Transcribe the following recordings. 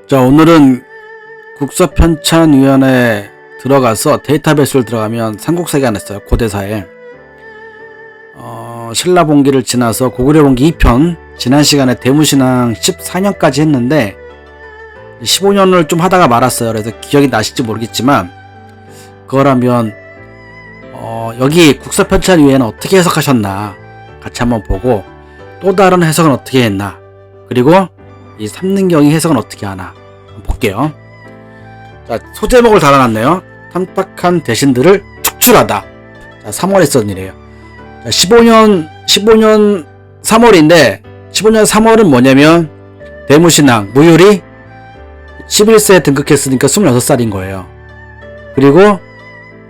자, 오늘은 국서편찬위원회에 들어가서 데이터베이스를 들어가면 삼국사기가 나왔어요. 고대사에. 신라봉기를 지나서 고구려봉기 2편, 지난 시간에 대무신앙 14년까지 했는데 15년을 좀 하다가 말았어요. 그래서 기억이 나실지 모르겠지만 그거라면 여기 국서편찬위원회는 어떻게 해석하셨나 같이 한번 보고, 또 다른 해석은 어떻게 했나, 그리고 이 삼능경이 해석은 어떻게 하나 볼게요. 자, 소제목을 달아놨네요. 탐탁한 대신들을 축출하다. 자, 3월에 있었던 일이에요. 자, 15년 3월인데 15년 3월은 뭐냐면 대무신앙 무율이 11세에 등극했으니까 26살인 거예요. 그리고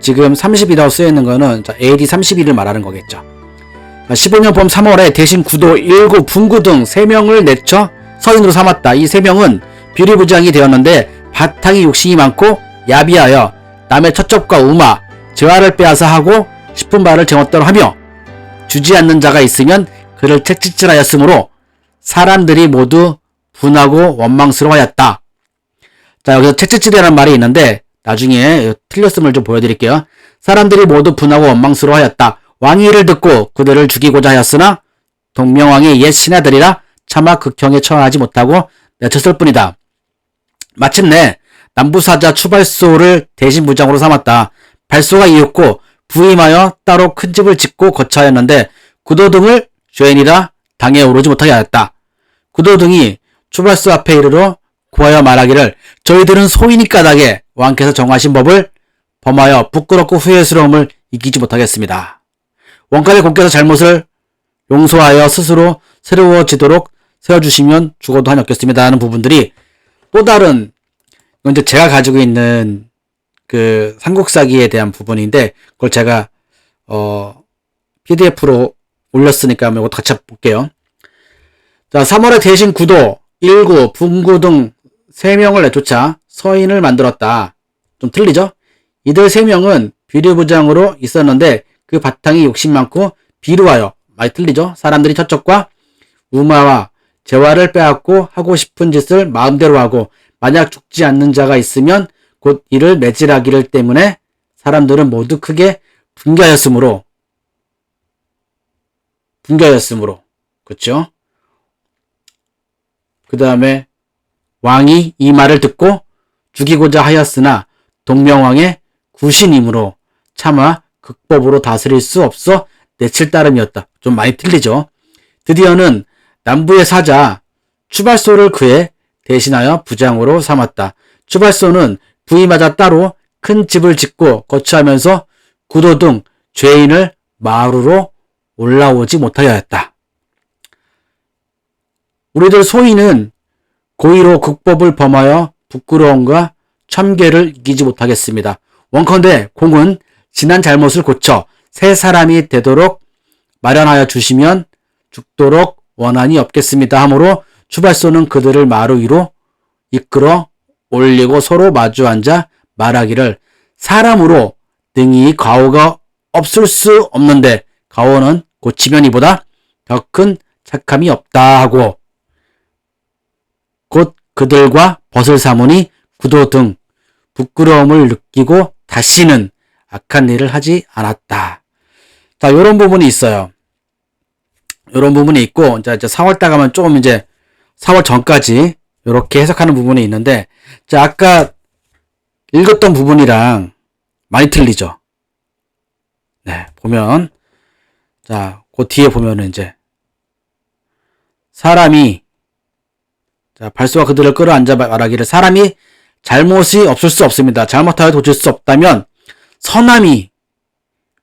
지금 30이라고 쓰여있는 거는 AD 31을 말하는 거겠죠. 15년 봄 3월에 대신 구도, 일구, 분구 등 3명을 내쳐 서인으로 삼았다. 이 3명은 비리부장이 되었는데 바탕이 욕심이 많고 야비하여 남의 처첩과 우마, 재화를 빼앗아 하고 싶은 바를 제멋대로 하며 주지 않는 자가 있으면 그를 채찍질하였으므로 사람들이 모두 분하고 원망스러워하였다. 자, 여기서 채찍질이라는 말이 있는데 나중에 틀렸음을 좀 보여드릴게요. 사람들이 모두 분하고 원망스러워하였다. 왕이 이를 듣고 그들을 죽이고자 하였으나 동명왕의 옛 신하들이라 차마 극형에 처하지 못하고 내쳤을 뿐이다. 마침내 남부사자 추발소를 대신 부장으로 삼았다. 발소가 이윽고 부임하여 따로 큰 집을 짓고 거처하였는데 구도등을 죄인이라 당에 오르지 못하게 하였다. 구도등이 추발소 앞에 이르러 구하여 말하기를, 저희들은 소인이 까닭에 왕께서 정하신 법을 범하여 부끄럽고 후회스러움을 이기지 못하겠습니다. 원간의 공께서 잘못을 용서하여 스스로 새로워지도록 세워주시면 죽어도 한이 없겠습니다 하는 부분들이 또 다른, 이건 이제 제가 가지고 있는 그 삼국사기에 대한 부분인데, 그걸 제가 PDF로 올렸으니까 한번 이것도 같이 볼게요. 자, 3월에 대신 구도, 일구, 분구 등 3명을 내쫓아 서인을 만들었다. 좀 틀리죠? 이들 3명은 비류부장으로 있었는데 그 바탕이 욕심 많고 비루하여, 많이 틀리죠? 사람들이 처첩과 우마와 재화를 빼앗고 하고 싶은 짓을 마음대로 하고 만약 죽지 않는 자가 있으면 곧 이를 매질하기를 때문에 사람들은 모두 크게 분개하였으므로 그렇죠? 그 다음에 왕이 이 말을 듣고 죽이고자 하였으나 동명왕의 구신이므로 차마 극법으로 다스릴 수 없어 내칠 따름이었다. 좀 많이 틀리죠? 드디어는 남부의 사자 추발소를 그에 대신하여 부장으로 삼았다. 추발소는 부임하자 따로 큰 집을 짓고 거처하면서 구도 등 죄인을 마루로 올라오지 못하게 하였다. 우리들 소인은 고의로 극법을 범하여 부끄러움과 참괴를 이기지 못하겠습니다. 원컨대 공은 지난 잘못을 고쳐 새 사람이 되도록 마련하여 주시면 죽도록 원한이 없겠습니다 하므로 추발소는 그들을 마루 위로 이끌어 올리고 서로 마주 앉아 말하기를, 사람으로 능히 과오가 없을 수 없는데 과오는 고치면 이보다 더 큰 착함이 없다 하고, 곧 그들과 벗을 삼으니 구도 등 부끄러움을 느끼고 다시는 악한 일을 하지 않았다. 자, 요런 부분이 있어요. 요런 부분이 있고, 이제 4월달 가면 조금 이제 4월 전까지 요렇게 해석하는 부분이 있는데, 자, 아까 읽었던 부분이랑 많이 틀리죠? 네, 보면, 자, 그 뒤에 보면은 이제, 사람이, 자, 발소가 그들을 끌어안자 말하기를, 사람이 잘못이 없을 수 없습니다. 잘못하여 도칠 수 없다면, 선함이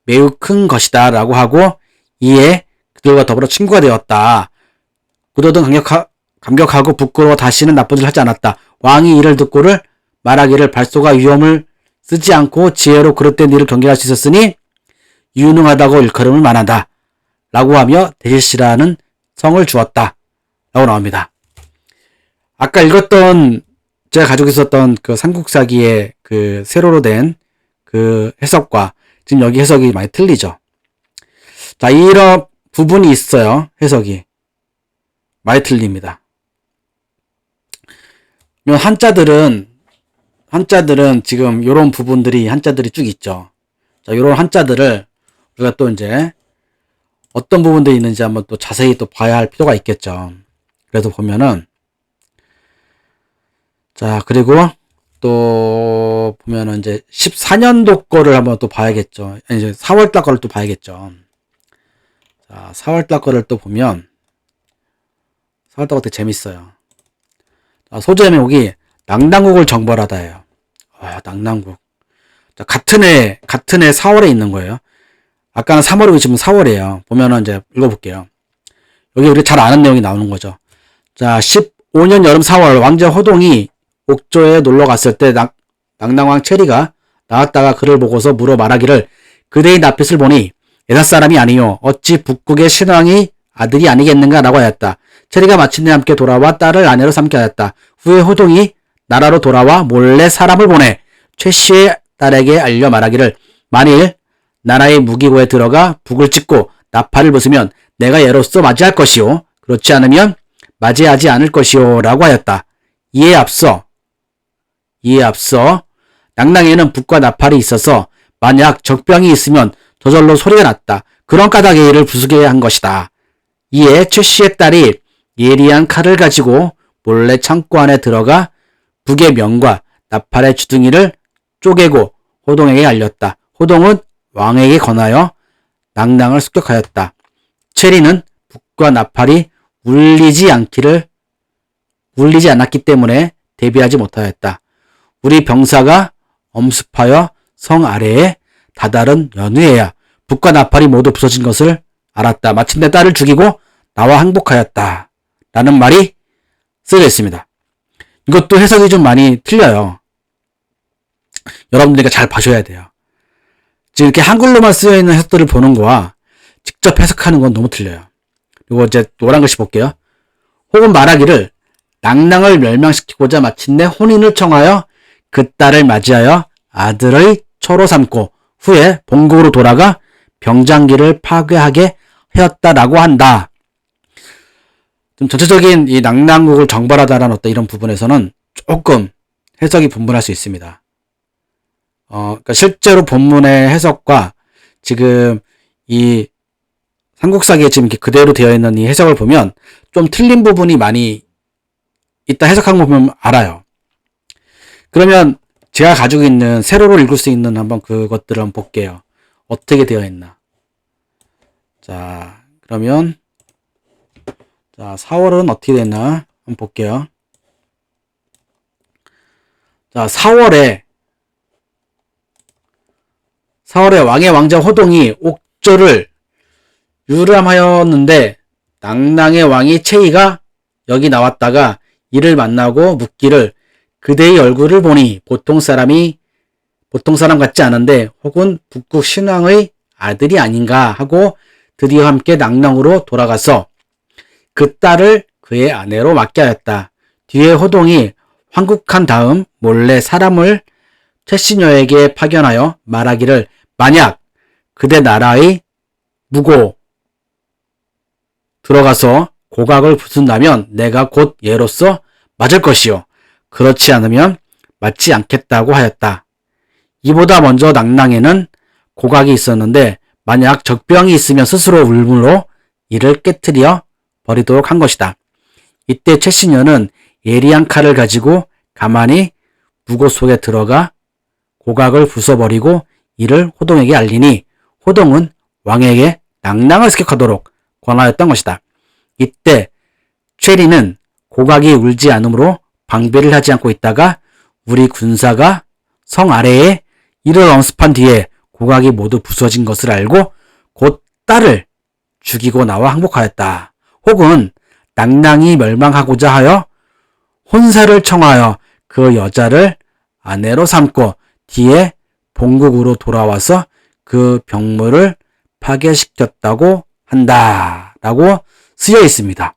매우 큰 것이다 라고 하고, 이에 그들과 더불어 친구가 되었다. 구도등 감격하고 부끄러워 다시는 나쁜 일을 하지 않았다. 왕이 이를 듣고를 말하기를, 발소가 위험을 쓰지 않고 지혜로 그릇된 일을 경계할 수 있었으니 유능하다고 일컬음을 만한다 라고 하며 대실시라는 성을 주었다 라고 나옵니다. 아까 읽었던, 제가 가지고 있었던 그 삼국사기의 그 세로로 된 그 해석과 지금 여기 해석이 많이 틀리죠. 자, 이런 부분이 있어요. 해석이 많이 틀립니다. 한자들은 지금 요런 부분들이 한자들이 쭉 있죠. 자, 요런 한자들을 우리가 또 이제 어떤 부분들이 있는지 한번 또 자세히 또 봐야 할 필요가 있겠죠. 그래서 보면은, 자, 그리고 또 보면은 이제 14년도 거를 한번 또 봐야겠죠. 아니, 이제 4월달 거를 또 봐야겠죠. 자, 4월달 거를 또 보면 4월달 거 되게 재밌어요. 자, 소재 제목이 낭낭국을 정벌하다예요. 낭낭국. 자, 같은 해 4월에 있는 거예요. 아까는 3월이고 지금 4월이에요. 보면은 이제 읽어볼게요. 여기 우리 잘 아는 내용이 나오는 거죠. 자, 15년 여름 4월 왕자 호동이 옥조에 놀러 갔을 때 낭낭왕 체리가 나왔다가 그를 보고서 물어 말하기를 그대의 낯빛을 보니 예사 사람이 아니요 어찌 북국의 신왕이 아들이 아니겠는가 라고 하였다. 체리가 마침내 함께 돌아와 딸을 아내로 삼게 하였다. 후에 호동이 나라로 돌아와 몰래 사람을 보내 최씨의 딸에게 알려 말하기를 만일 나라의 무기고에 들어가 북을 찍고 나팔을 부수면 내가 얘로서 맞이할 것이요 그렇지 않으면 맞이하지 않을 것이요 라고 하였다. 이에 앞서 낭낭에는 북과 나팔이 있어서 만약 적병이 있으면 저절로 소리가 났다. 그런 까닭에 이를 부수게 한 것이다. 이에 최씨의 딸이 예리한 칼을 가지고 몰래 창고 안에 들어가 북의 명과 나팔의 주둥이를 쪼개고 호동에게 알렸다. 호동은 왕에게 권하여 낭낭을 습격하였다. 체리는 북과 나팔이 울리지 않았기 때문에 대비하지 못하였다. 우리 병사가 엄습하여 성 아래에 다다른 연후에야 북과 나팔이 모두 부서진 것을 알았다. 마침내 딸을 죽이고 나와 항복하였다. 라는 말이 쓰여져 있습니다. 이것도 해석이 좀 많이 틀려요. 여러분들이 잘 봐줘야 돼요. 지금 이렇게 한글로만 쓰여있는 해석들을 보는 거와 직접 해석하는 건 너무 틀려요. 그리고 이제 노란 글씨 볼게요. 혹은 말하기를 낭낭을 멸망시키고자 마침내 혼인을 청하여 그 딸을 맞이하여 아들의 처로 삼고 후에 본국으로 돌아가 병장기를 파괴하게 하였다라고 한다. 좀 전체적인 이 낭낭국을 정벌하다라는 어떤 이런 부분에서는 조금 해석이 분분할 수 있습니다. 그러니까 실제로 본문의 해석과 지금 이 삼국사기에 지금 이렇게 그대로 되어 있는 이 해석을 보면 좀 틀린 부분이 많이 있다 해석한 거 보면 알아요. 그러면 제가 가지고 있는 세로로 읽을 수 있는 한번 그것들을 한번 볼게요. 어떻게 되어 있나. 자, 그러면 자, 4월은 어떻게 됐나 한번 볼게요. 자, 4월에 왕의 왕자 호동이 옥조를 유람하였는데 낭낭의 왕이 체이가 여기 나왔다가 이를 만나고 묻기를 그대의 얼굴을 보니 보통 사람 같지 않은데 혹은 북국 신왕의 아들이 아닌가 하고 드디어 함께 낭낭으로 돌아가서 그 딸을 그의 아내로 맡게 하였다. 뒤에 호동이 황국한 다음 몰래 사람을 최씨녀에게 파견하여 말하기를 만약 그대 나라의 무고 들어가서 고각을 부순다면 내가 곧 얘로서 맞을 것이요. 그렇지 않으면 맞지 않겠다고 하였다. 이보다 먼저 낭낭에는 고각이 있었는데 만약 적병이 있으면 스스로 울므로 이를 깨트려 버리도록 한 것이다. 이때 최씨녀는 예리한 칼을 가지고 가만히 무고 속에 들어가 고각을 부숴버리고 이를 호동에게 알리니 호동은 왕에게 낭낭을 습격하도록 권하였던 것이다. 이때 최리는 고각이 울지 않으므로 방배를 하지 않고 있다가 우리 군사가 성 아래에 이를 엄습한 뒤에 고각이 모두 부서진 것을 알고 곧 딸을 죽이고 나와 항복하였다. 혹은 낭낭이 멸망하고자 하여 혼사를 청하여 그 여자를 아내로 삼고 뒤에 본국으로 돌아와서 그 병물을 파괴시켰다고 한다. 라고 쓰여 있습니다.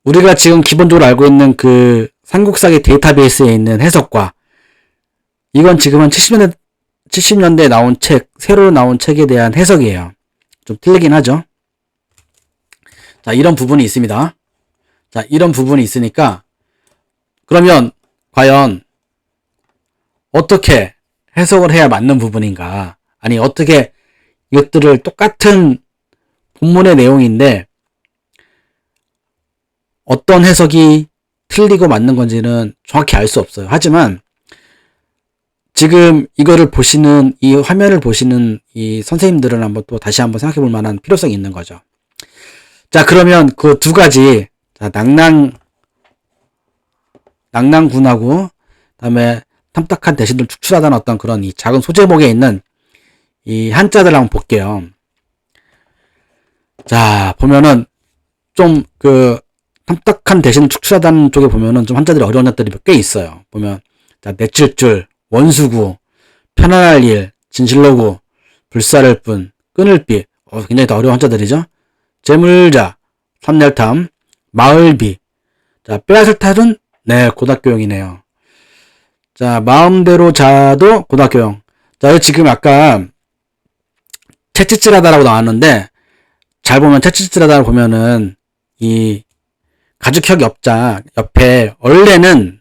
우리가 지금 기본적으로 알고 있는 그 삼국사기 데이터베이스에 있는 해석과 이건 지금은 70년대에 나온 책, 새로 나온 책에 대한 해석이에요. 좀 틀리긴 하죠. 자, 이런 부분이 있습니다. 자, 이런 부분이 있으니까 그러면 과연 어떻게 해석을 해야 맞는 부분인가? 아니 어떻게 이것들을 똑같은 본문의 내용인데 어떤 해석이 틀리고 맞는 건지는 정확히 알 수 없어요. 하지만 지금 이거를 보시는 이 화면을 보시는 이 선생님들은 한번 또 다시 한번 생각해 볼 만한 필요성이 있는 거죠. 자, 그러면 그 두 가지, 자, 낭낭군하고 그다음에 탐탁한 대신들 축출하다는 어떤 그런 이 작은 소제목에 있는 이 한자들을 한번 볼게요. 자, 보면은 좀 그 탐탁한 대신을 축출하다는 쪽에 보면은 좀 한자들이 어려운 한자들이 몇 개 있어요. 보면 자, 내칠줄, 원수구, 편안할 일, 진실로구, 불사를 뿐, 끊을 빛, 굉장히 더 어려운 한자들이죠. 재물자, 삼열탐, 마을비. 자, 빼앗을 탈은 네, 고등학교용이네요. 자, 마음대로 자도 고등학교용. 자, 지금 아까 채찍질하다라고 나왔는데 잘 보면 채찍질하다 보면은 이 가죽형 옆자 옆에 원래는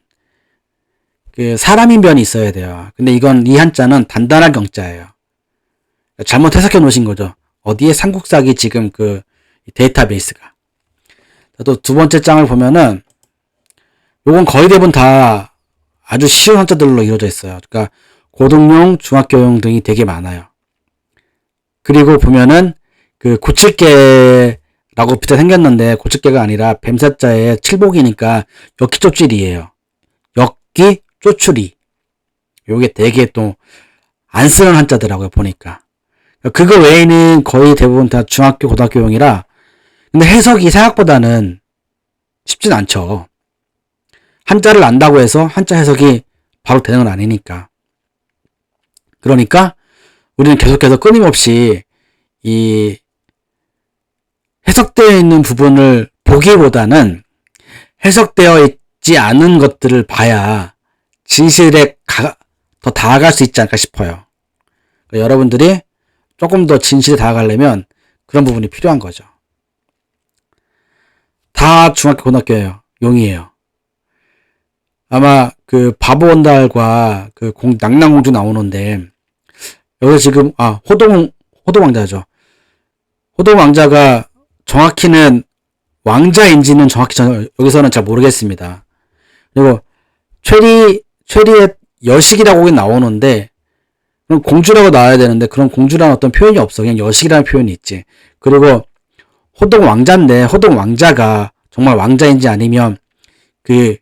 그 사람인 변이 있어야 돼요. 근데 이건 이 한자는 단단한 경자예요. 잘못 해석해 놓으신 거죠. 어디에 삼국사기 지금 그 데이터베이스가. 또 두 번째 장을 보면은 요건 거의 대부분 다 아주 쉬운 한자들로 이루어져 있어요. 그러니까 고등용, 중학교용 등이 되게 많아요. 그리고 보면은 그 고칠개라고 비슷하게 생겼는데 고칠개가 아니라 뱀사자에 칠복이니까 역기쪼줄이에요. 역기 쪼출이. 요게 되게 또 안 쓰는 한자더라고요, 보니까. 그거 외에는 거의 대부분 다 중학교, 고등학교용이라 근데 해석이 생각보다는 쉽진 않죠. 한자를 안다고 해서 한자 해석이 바로 되는 건 아니니까. 그러니까 우리는 계속해서 끊임없이 이 해석되어 있는 부분을 보기보다는 해석되어 있지 않은 것들을 봐야 진실에 더 다가갈 수 있지 않을까 싶어요. 그러니까 여러분들이 조금 더 진실에 다가가려면 그런 부분이 필요한 거죠. 다 중학교, 고등학교예요. 용이에요. 아마 그 바보원달과 그 낭낭공주 나오는데 여기 지금 호동왕자죠. 호동왕자가 정확히는 왕자인지는 정확히 여기서는 잘 모르겠습니다. 그리고 최리의 여식이라고 나오는데 그럼 공주라고 나와야 되는데 그런 공주라는 어떤 표현이 없어. 그냥 여식이라는 표현이 있지. 그리고 호동왕자인데 호동왕자가 정말 왕자인지 아니면 그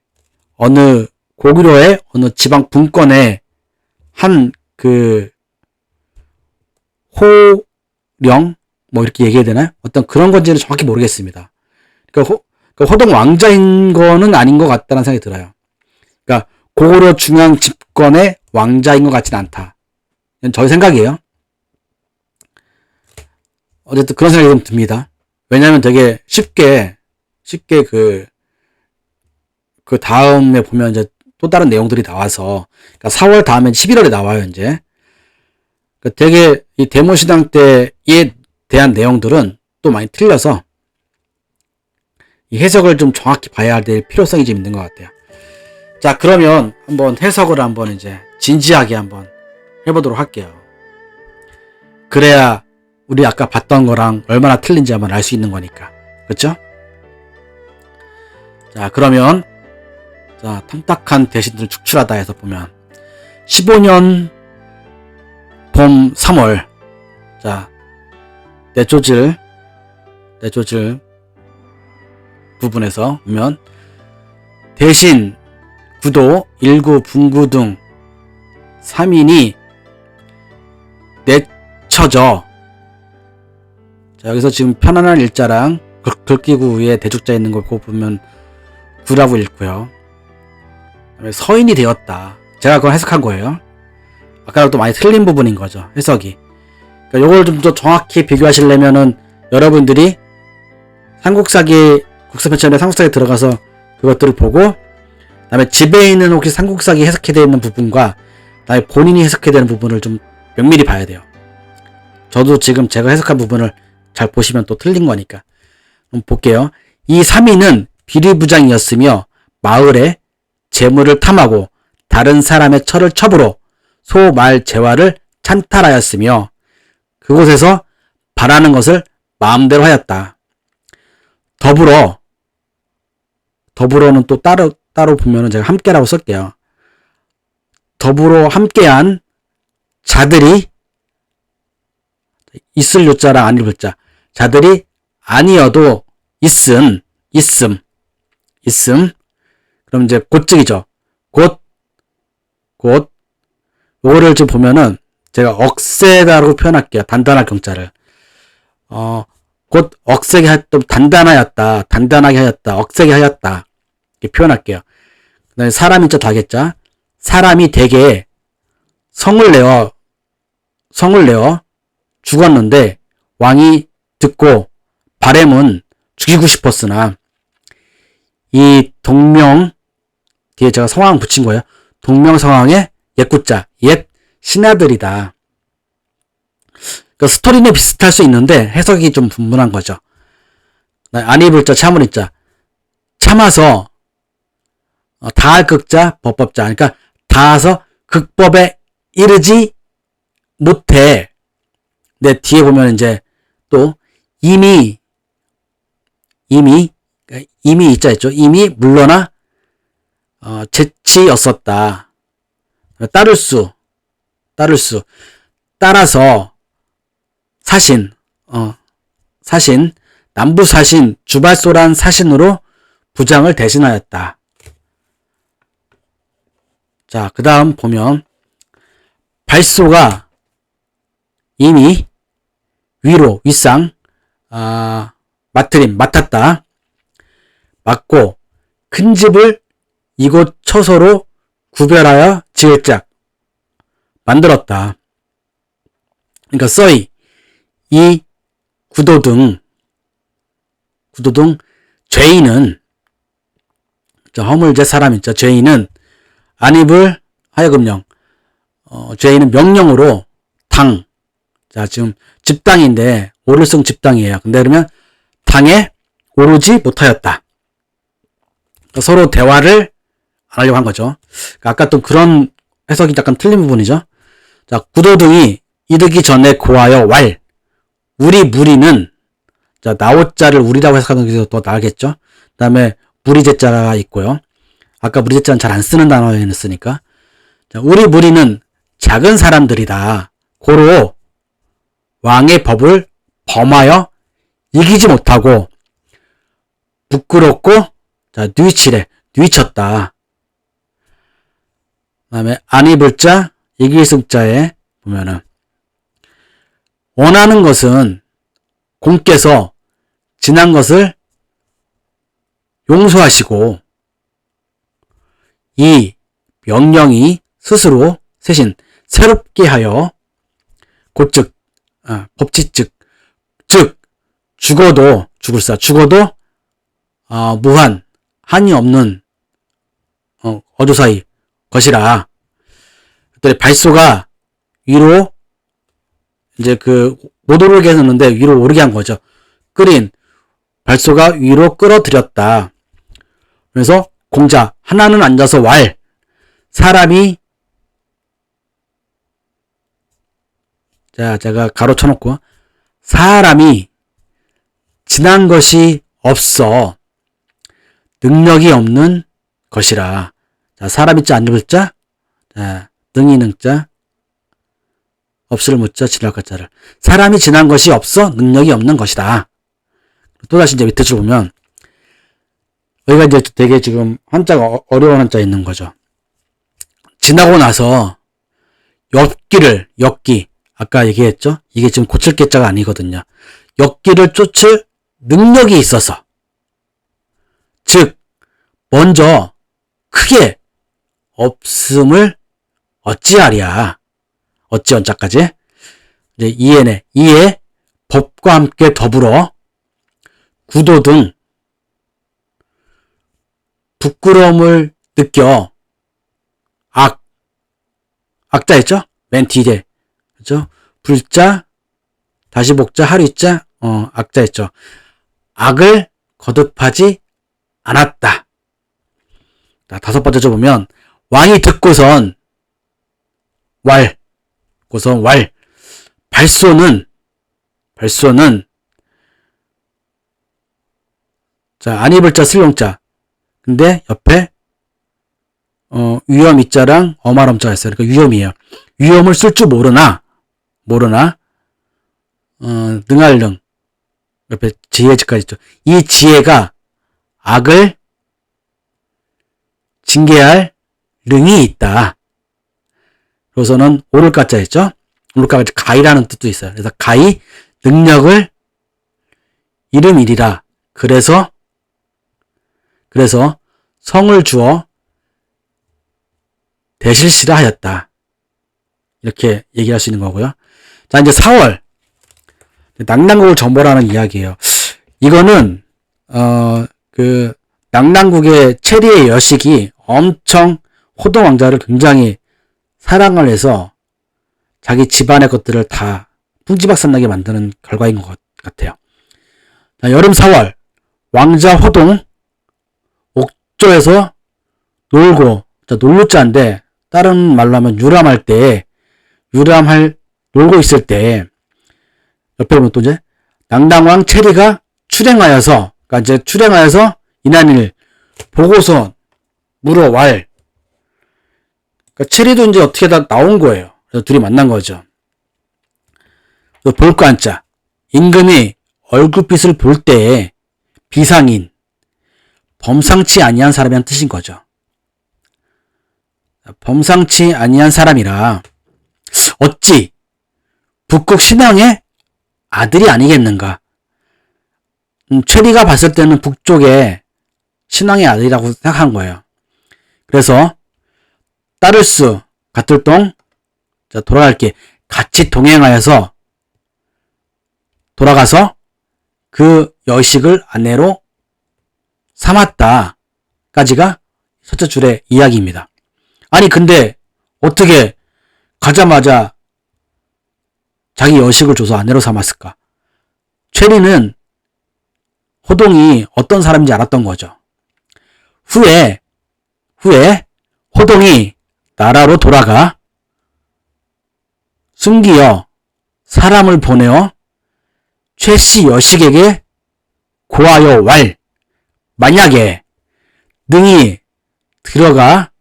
어느 고구려의 어느 지방 분권의 한 그 호령 뭐 이렇게 얘기해야 되나요? 어떤 그런 건지는 정확히 모르겠습니다. 그러니까 호동 왕자인 거는 아닌 것 같다는 생각이 들어요. 그러니까 고구려 중앙 집권의 왕자인 것 같지는 않다. 이건 저의 생각이에요. 어쨌든 그런 생각이 좀 듭니다. 왜냐하면 되게 쉽게 그 다음에 보면 이제 또 다른 내용들이 나와서 그러니까 4월 다음에 11월에 나와요 이제. 그러니까 되게 이 대모신앙 때에 대한 내용들은 또 많이 틀려서 이 해석을 좀 정확히 봐야 될 필요성이 좀 있는 것 같아요. 자, 그러면 한번 해석을 한번 이제 진지하게 한번 해보도록 할게요. 그래야 우리 아까 봤던 거랑 얼마나 틀린지 한번 알 수 있는 거니까. 그렇죠? 자, 그러면 자, 탐탁한 대신들을 축출하다 해서 보면 15년 봄 3월 자, 내조질 부분에서 보면 대신 구도, 일구, 분구 등 3인이 내쳐져. 자, 여기서 지금 편안한 일자랑 글귀구 위에 대죽자 있는 거 보면 구라고 읽고요. 그다음에 서인이 되었다. 제가 그걸 해석한 거예요. 아까랑 또 많이 틀린 부분인 거죠. 해석이. 그러니까 요걸 좀 더 정확히 비교하시려면은 여러분들이 삼국사기 국사편찬에 삼국사기에 들어가서 그것들을 보고 그다음에 집에 있는 혹시 삼국사기 해석해 되어 있는 부분과 그다음에 본인이 해석해 되는 부분을 좀 면밀히 봐야 돼요. 저도 지금 제가 해석한 부분을 잘 보시면 또 틀린 거니까. 그럼 볼게요. 이 3인은 비리부장이었으며 마을의 재물을 탐하고 다른 사람의 철을 첩으로 소, 말, 재화를 찬탈하였으며 그곳에서 바라는 것을 마음대로 하였다. 더불어는 또 따로 보면은 제가 함께라고 쓸게요. 더불어 함께한 자들이 있을 요자랑 아닐 요자 자들이 아니어도 있음 그럼 이제 곧즉이죠. 곧 요거를 지금 보면은 제가 억세다라고 표현할게요. 단단할 경자를 곧 억세게 좀 단단하게 하였다 억세게 하였다 이렇게 표현할게요. 그다음에 사람이 자 다겠자 사람이 대개 성을 내어 죽었는데 왕이 듣고 바램은 죽이고 싶었으나 이 동명 뒤에 제가 성왕 붙인 거예요. 동명성왕의 옛구자 옛 신하들이다. 그러니까 스토리는 비슷할 수 있는데 해석이 좀 분분한 거죠. 안입을자 참을자 참아서 다할 극자 법법자 그러니까 다해서 극법에 이르지 못해. 근데 뒤에 보면 이제 또 이미 있자 있죠. 이미 물러나 재치였었다. 따라서 사신 남부사신 주발소란 사신으로 부장을 대신하였다. 자, 그 다음 보면 발소가 이미 위로 윗상 맡았다. 맡고 큰 집을 이곳 처소로 구별하여 지을 짝 만들었다. 그러니까 써이 이 구도등 죄인은 허물제 사람 있죠. 죄인은 안입을 하여금령 죄인은 명령으로 자 지금 집당인데 오를성 집당이에요. 근데 그러면 당에 오르지 못하였다. 그러니까 서로 대화를 안 하려고 한 거죠. 그러니까 아까 또 그런 해석이 약간 틀린 부분이죠. 자 구도등이 이르기 전에 고하여 우리 무리는 자 나오자를 우리라고 해석하는 게 더 나겠죠. 그 다음에 무리제자가 있고요. 아까 무리제자는 잘 안 쓰는 단어였으니까 자, 우리 무리는 작은 사람들이다. 고로 왕의 법을 범하여 이기지 못하고 부끄럽고 자 뉘쳤다. 그 다음에 안입을자 이길승자에 보면은 원하는 것은 공께서 지난 것을 용서하시고 이 명령이 스스로 세신 새롭게 하여 곧즉 법치즉 즉 죽어도 무한 한이 없는 어조사이 것이라. 그때 발소가 위로 이제 못 오르게 했는데 위로 오르게 한 거죠. 발소가 위로 끌어들였다. 그래서 공자 하나는 앉아서 사람이 자 제가 가로 쳐놓고 사람이 지난 것이 없어 능력이 없는 것이라. 자 사람이 자 안 읽을 자 자 능이 능자 없을 무자 지날 것자를 사람이 지난 것이 없어 능력이 없는 것이다. 또다시 이제 밑에 줄 보면 여기가 이제 되게 지금 한자가 어려운 한자 있는 거죠. 지나고 나서 엽기 아까 얘기했죠. 이게 지금 고칠 개자가 아니거든요. 엽기를 쫓을 능력이 있어서 즉 먼저 크게 없음을 어찌하랴. 어찌 원자까지 이제 이에 법과 함께 더불어 구도 등 부끄러움을 느껴 악자 있죠? 맨 뒤에 그죠? 불자 다시 복자 하류자 악자 있죠. 악을 거듭하지 않았다. 자, 5번째 보면 왕이 듣고선 발소는 자, 안 입을 자 슬용자. 근데 옆에 위험 이자랑 어말엄자가 있어요. 그러니까 위험이에요. 위험을 쓸 줄 모르나 능할능 옆에 지혜지까지 있죠. 이 지혜가 악을 징계할 능이 있다. 그래서는 오를까자 있죠. 오를까가 가이라는 뜻도 있어요. 그래서 가이 능력을 이름이리라. 그래서 성을 주어 대실시라 하였다. 이렇게 얘기할 수 있는 거고요. 자, 이제 4월 낙랑국을 정벌하는 이야기예요. 이거는 그 낙랑국의 체리의 여식이 엄청 호동 왕자를 굉장히 사랑을 해서 자기 집안의 것들을 다 풍지박산나게 만드는 결과인 것 같아요. 자, 여름 4월 왕자 호동 옥조에서 놀고, 자, 놀루자인데 다른 말로 하면 유람할 때 놀고 있을 때 옆에 보면 또 이제 낙랑왕 체리가 출행하여서 이난일 보고서 물어왈. 그러니까 체리도 이제 어떻게 다 나온 거예요. 그래서 둘이 만난 거죠. 볼거 한자. 임금이 얼굴빛을 볼 때에 비상인, 범상치 아니한 사람이란 뜻인 거죠. 범상치 아니한 사람이라 어찌 북극 신왕의 아들이 아니겠는가. 체리가 봤을 때는 북쪽의 신왕의 아들이라고 생각한 거예요. 그래서 따를 수 같을동 자, 돌아갈게 같이 동행하여서 돌아가서 그 여식을 아내로 삼았다까지가 첫째 줄의 이야기입니다. 아니 근데 어떻게 가자마자 자기 여식을 줘서 아내로 삼았을까? 체리는 호동이 어떤 사람인지 알았던 거죠. 후에 호동이 나라로 돌아가 숨기어 사람을 보내어 최씨 여식에게 고하여 왈. 만약에 능히 들어가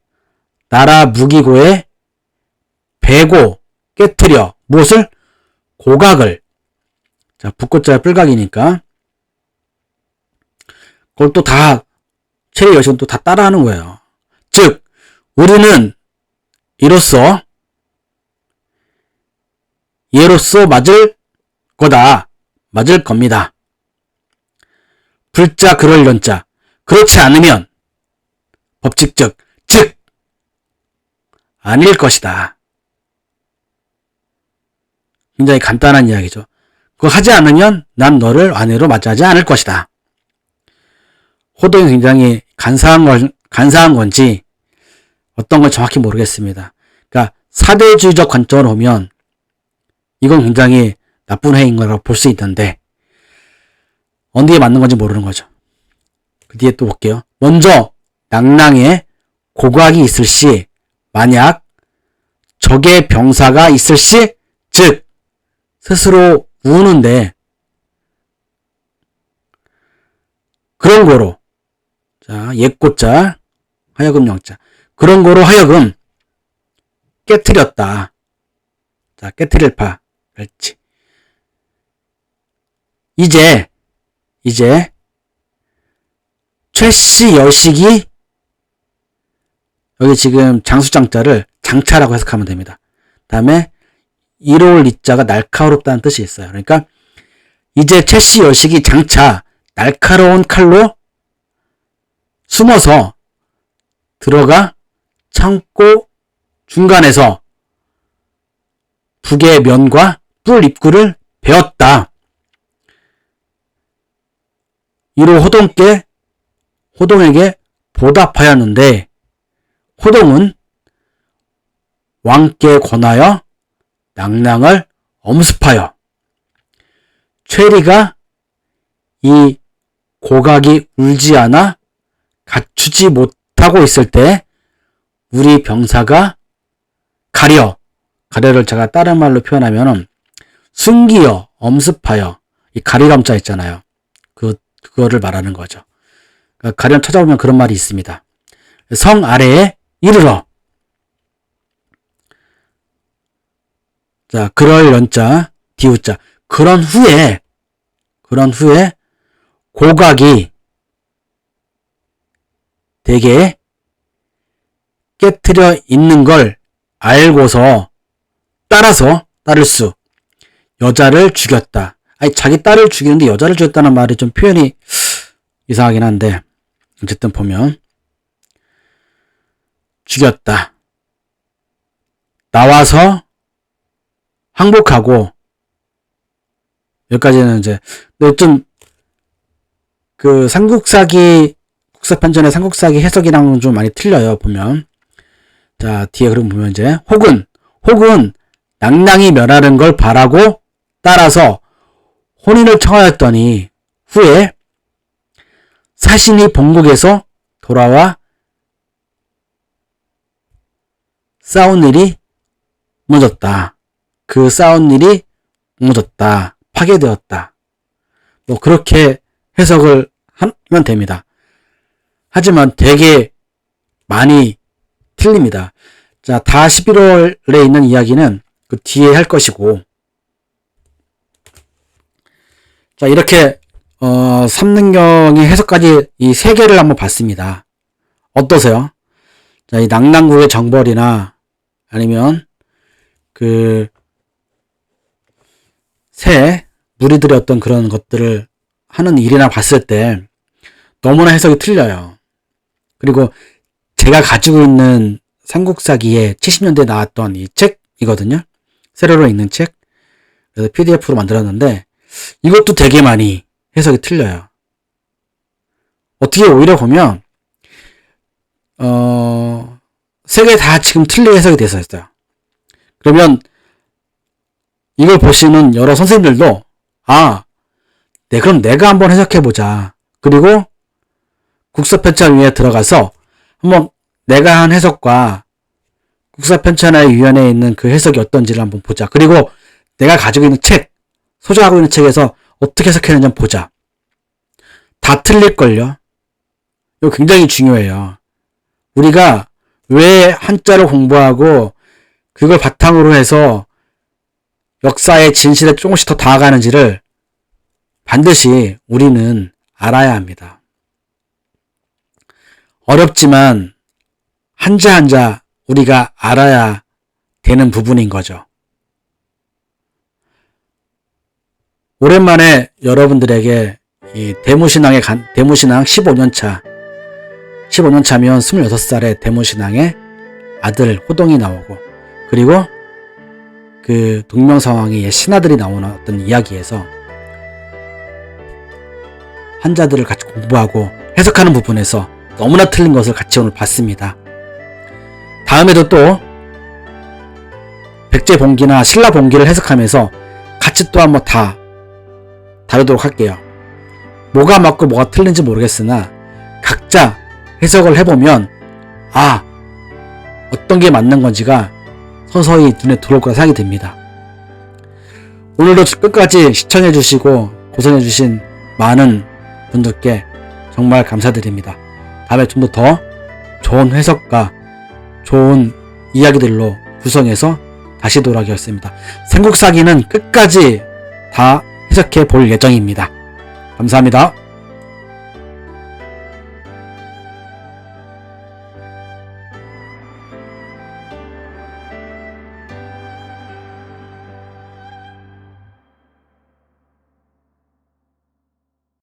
나라 무기고에 베고 깨트려 무엇을? 고각을. 자, 북고자 뿔각이니까 그걸 또 다 체리 여식은 또 다 따라하는 거예요. 즉 우리는 얘로써 맞을 겁니다. 불자 그럴 연자. 그렇지 않으면 법칙적 즉 아닐 것이다. 굉장히 간단한 이야기죠. 그거 하지 않으면 난 너를 아내로 맞이하지 않을 것이다. 호동이 굉장히 간사한 건지 어떤 건 정확히 모르겠습니다. 그러니까 사대주의적 관점으로 보면 이건 굉장히 나쁜 행위인 거라고 볼 수 있는데 어디에 맞는 건지 모르는 거죠. 그 뒤에 또 볼게요. 먼저 낙랑에 고각이 있을 시 만약 적의 병사가 있을 시 즉 스스로 우는데 그런 거로 자 옛고자 하여금 영자 그런 거로 하여금 깨트렸다. 자 깨트릴 파 그렇지. 이제 최씨 여식이 여기 지금 장수장자를 장차라고 해석하면 됩니다. 다음에 이로울 이자가 날카롭다는 뜻이 있어요. 그러니까 이제 최씨 여식이 장차 날카로운 칼로 숨어서 들어가 창고 중간에서 북의 면과 뿔 입구를 베었다. 이로 호동에게 보답하였는데 호동은 왕께 권하여 낙랑을 엄습하여 최리가 이 고각이 울지 않아 갖추지 못하고 있을 때 우리 병사가 가려를 제가 다른 말로 표현하면은 숨기어, 엄습하여, 이 가리감자 있잖아요. 그거를 말하는 거죠. 그러니까 가령 찾아보면 그런 말이 있습니다. 성 아래에 이르러. 자, 그럴 연자, 디우자. 그런 후에 고각이 대개 깨트려 있는 걸 알고서 따를 수. 여자를 죽였다. 아니, 자기 딸을 죽이는데 여자를 죽였다는 말이 좀 표현이 이상하긴 한데, 어쨌든 보면, 죽였다. 나와서 항복하고, 여기까지는 이제, 좀, 삼국사기, 국사편전의 삼국사기 해석이랑은 좀 많이 틀려요, 보면. 자, 뒤에 그럼 보면 이제, 혹은, 낭낭이 멸하는 걸 바라고 따라서 혼인을 청하였더니, 후에, 사신이 본국에서 돌아와 싸운 일이 무너졌다. 그 싸운 일이 무너졌다. 파괴되었다. 뭐 그렇게 해석을 하면 됩니다. 하지만 되게 많이 틀립니다. 자, 다 11월에 있는 이야기는 그 뒤에 할 것이고, 자, 이렇게 삼능경의 해석까지 이 세 개를 한번 봤습니다. 어떠세요? 자, 이 낭낭국의 정벌이나 아니면 새 무리들의 어떤 그런 것들을 하는 일이나 봤을 때 너무나 해석이 틀려요. 그리고 제가 가지고 있는 삼국사기에 70년대에 나왔던 이 책이거든요. 세로로 읽는 책. 그래서 PDF로 만들었는데 이것도 되게 많이 해석이 틀려요. 어떻게 오히려 보면 세 개 다 지금 틀린 해석이 돼서 있어요. 그러면 이걸 보시는 여러 선생님들도 그럼 내가 한번 해석해보자. 그리고 국사편찬위에 들어가서 한번 내가 한 해석과 국사편찬위원회에 있는 그 해석이 어떤지를 한번 보자. 그리고 내가 가지고 있는 책, 소장하고 있는 책에서 어떻게 해석했는지 한번 보자. 다 틀릴걸요. 이거 굉장히 중요해요. 우리가 왜 한자를 공부하고 그걸 바탕으로 해서 역사의 진실에 조금씩 더 다가가는지를 반드시 우리는 알아야 합니다. 어렵지만 한자 한자 우리가 알아야 되는 부분인 거죠. 오랜만에 여러분들에게 이 대무신앙 15년차 15년차면 26살의 대무신앙의 아들 호동이 나오고, 그리고 그 동명상황의 신하들이 나오는 어떤 이야기에서 한자들을 같이 공부하고 해석하는 부분에서 너무나 틀린 것을 같이 오늘 봤습니다. 다음에도 또 백제봉기나 신라봉기를 해석하면서 같이 또 한번 다 다루도록 할게요. 뭐가 맞고 뭐가 틀린지 모르겠으나 각자 해석을 해보면 어떤 게 맞는 건지가 서서히 눈에 들어올 거라 생각이 듭니다. 오늘도 끝까지 시청해주시고 고생해주신 많은 분들께 정말 감사드립니다. 다음에 좀 더 좋은 해석과 좋은 이야기들로 구성해서 다시 돌아오겠습니다. 삼국사기는 끝까지 다 해석해 볼 예정입니다. 감사합니다.